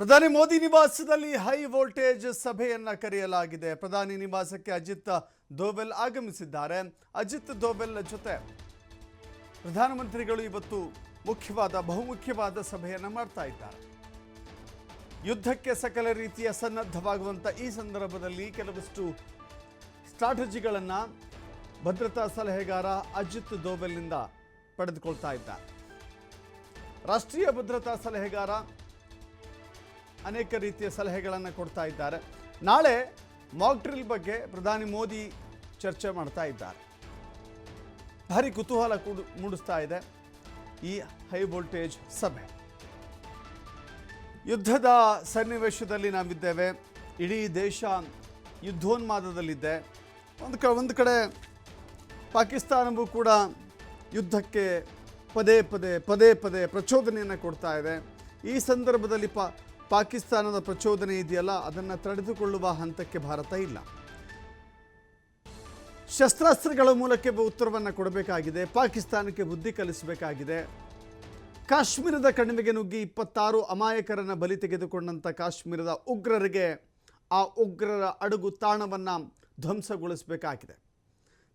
ಪ್ರಧಾನಿ ಮೋದಿ ನಿವಾಸದಲ್ಲಿ high voltage ಸಭೆಯನ್ನ ಕರೆಯಲಾಗಿದೆ. ಪ್ರಧಾನಿ ನಿವಾಸಕ್ಕೆ ಅಜಿತ್ ದೋವಲ್ ಆಗಮಿಸಿದ್ದಾರೆ. ಅಜಿತ್ ದೋವಲ್ ಜೊತೆ ಪ್ರಧಾನಮಂತ್ರಿಗಳು ಇವತ್ತು ಬಹುಮುಖ್ಯವಾದ ಸಭೆಯನ್ನ ಮಾಡ್ತಾ ಇದ್ದಾರೆ. ಯುದ್ಧಕ್ಕೆ ಸಕಲ ರೀತಿಯ ಸನ್ನದ್ಧವಾಗುವಂತ ಈ ಸಂದರ್ಭದಲ್ಲಿ ಕೆಲವಷ್ಟು ಸ್ಟ್ರಾಟಜಿಗಳನ್ನು ಭದ್ರತಾ ಸಲಹೆಗಾರ ಅಜಿತ್ ದೋವಲ್ನಿಂದ ಪಡೆದುಕೊಳ್ತಾ ಇದ್ದಾರೆ. ರಾಷ್ಟ್ರೀಯ ಭದ್ರತಾ ಸಲಹೆಗಾರ ಅನೇಕ ರೀತಿಯ ಸಲಹೆಗಳನ್ನು ಕೊಡ್ತಾ ಇದ್ದಾರೆ. ನಾಳೆ ಮಾಕ್ ಡ್ರಿಲ್ ಬಗ್ಗೆ ಪ್ರಧಾನಿ ಮೋದಿ ಚರ್ಚೆ ಮಾಡ್ತಾ ಇದ್ದಾರೆ. ಭಾರಿ ಕುತೂಹಲ ಮೂಡಿಸ್ತಾ ಇದೆ ಈ ಹೈ ವೋಲ್ಟೇಜ್ ಸಭೆ. ಯುದ್ಧದ ಸನ್ನಿವೇಶದಲ್ಲಿ ನಾವಿದ್ದೇವೆ. ಇಡೀ ದೇಶ ಯುದ್ಧೋನ್ಮಾದದಲ್ಲಿದೆ. ಒಂದು ಕಡೆ ಪಾಕಿಸ್ತಾನವೂ ಕೂಡ ಯುದ್ಧಕ್ಕೆ ಪದೇ ಪದೇ ಪ್ರಚೋದನೆಯನ್ನು ಕೊಡ್ತಾ ಇದೆ. ಈ ಸಂದರ್ಭದಲ್ಲಿ ಪಾಕಿಸ್ತಾನದ ಪ್ರಚೋದನೆ ಇದೆಯಲ್ಲ, ಅದನ್ನು ತಡೆದುಕೊಳ್ಳುವ ಹಂತಕ್ಕೆ ಭಾರತ ಇಲ್ಲ. ಶಸ್ತ್ರಾಸ್ತ್ರಗಳ ಮೂಲಕ ಉತ್ತರವನ್ನು ಕೊಡಬೇಕಾಗಿದೆ. ಪಾಕಿಸ್ತಾನಕ್ಕೆ ಬುದ್ಧಿ ಕಲಿಸಬೇಕಾಗಿದೆ. ಕಾಶ್ಮೀರದ ಕಣಿವೆಗೆ ನುಗ್ಗಿ 26 ಅಮಾಯಕರನ್ನು ಬಲಿ ತೆಗೆದುಕೊಂಡಂಥ ಕಾಶ್ಮೀರದ ಉಗ್ರರಿಗೆ ಆ ಉಗ್ರರ ಅಡುಗು ತಾಣವನ್ನು ಧ್ವಂಸಗೊಳಿಸಬೇಕಾಗಿದೆ.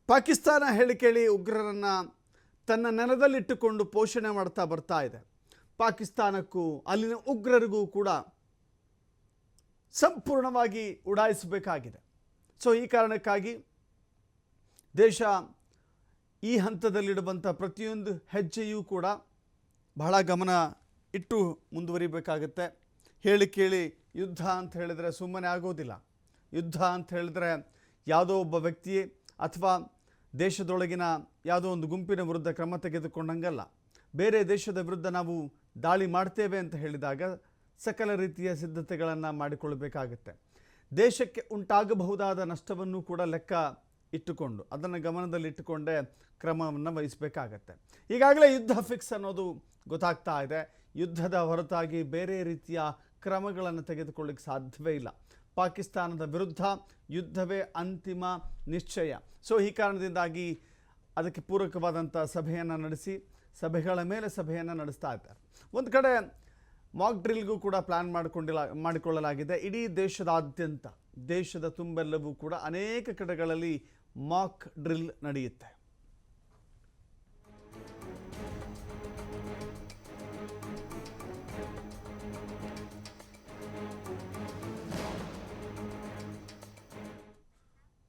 ಪಾಕಿಸ್ತಾನ ಹೇಳಿಕೇಳಿ ಉಗ್ರರನ್ನು ತನ್ನ ನೆಲದಲ್ಲಿಟ್ಟುಕೊಂಡು ಪೋಷಣೆ ಮಾಡ್ತಾ ಬರ್ತಾ ಇದೆ. ಪಾಕಿಸ್ತಾನಕ್ಕೂ ಅಲ್ಲಿನ ಉಗ್ರರಿಗೂ ಕೂಡ ಸಂಪೂರ್ಣವಾಗಿ ಉಡಾಯಿಸಬೇಕಾಗಿದೆ. ಸೊ ಈ ಕಾರಣಕ್ಕಾಗಿ ದೇಶ ಈ ಹಂತದಲ್ಲಿಡುವಂಥ ಪ್ರತಿಯೊಂದು ಹೆಜ್ಜೆಯೂ ಕೂಡ ಬಹಳ ಗಮನ ಇಟ್ಟು ಮುಂದುವರಿಬೇಕಾಗತ್ತೆ. ಕೇಳಿ ಯುದ್ಧ ಅಂತ ಹೇಳಿದರೆ ಸುಮ್ಮನೆ ಆಗೋದಿಲ್ಲ. ಯುದ್ಧ ಅಂತ ಹೇಳಿದರೆ ಯಾವುದೋ ಒಬ್ಬ ವ್ಯಕ್ತಿ ಅಥವಾ ದೇಶದೊಳಗಿನ ಯಾವುದೋ ಒಂದು ಗುಂಪಿನ ವಿರುದ್ಧ ಕ್ರಮ ತೆಗೆದುಕೊಂಡಂಗಲ್ಲ. ಬೇರೆ ದೇಶದ ವಿರುದ್ಧ ನಾವು ದಾಳಿ ಮಾಡ್ತೇವೆ ಅಂತ ಹೇಳಿದಾಗ ಸಕಲ ರೀತಿಯ ಸಿದ್ಧತೆಗಳನ್ನು ಮಾಡಿಕೊಳ್ಳಬೇಕಾಗುತ್ತೆ. ದೇಶಕ್ಕೆ ಉಂಟಾಗಬಹುದಾದ ನಷ್ಟವನ್ನು ಕೂಡ ಲೆಕ್ಕ ಇಟ್ಟುಕೊಂಡು ಅದನ್ನು ಗಮನದಲ್ಲಿಟ್ಟುಕೊಂಡೇ ಕ್ರಮವನ್ನು ವಹಿಸಬೇಕಾಗತ್ತೆ. ಈಗಾಗಲೇ ಯುದ್ಧ ಫಿಕ್ಸ್ ಅನ್ನೋದು ಗೊತ್ತಾಗ್ತಾ ಇದೆ. ಯುದ್ಧದ ಹೊರತಾಗಿ ಬೇರೆ ರೀತಿಯ ಕ್ರಮಗಳನ್ನು ತೆಗೆದುಕೊಳ್ಳಿಕ್ಕೆ ಸಾಧ್ಯವೇ ಇಲ್ಲ. ಪಾಕಿಸ್ತಾನದ ವಿರುದ್ಧ ಯುದ್ಧವೇ ಅಂತಿಮ ನಿಶ್ಚಯ. ಸೊ ಈ ಕಾರಣದಿಂದಾಗಿ ಅದಕ್ಕೆ ಪೂರಕವಾದಂಥ ಸಭೆಯನ್ನು ನಡೆಸಿ ಸಭೆಗಳ ಮೇಲೆ ಸಭೆಯನ್ನು ನಡೆಸ್ತಾ ಇದ್ದಾರೆ. ಒಂದು ಕಡೆ ಮಾಕ್ ಡ್ರಿಲ್ಗೂ ಕೂಡ ಪ್ಲ್ಯಾನ್ ಮಾಡಿಕೊಳ್ಳಲಾಗಿದೆ. ಇಡೀ ದೇಶದ ತುಂಬೆಲ್ಲವೂ ಕೂಡ ಅನೇಕ ಕಡೆಗಳಲ್ಲಿ ಮಾಕ್ ಡ್ರಿಲ್ ನಡೆಯುತ್ತೆ.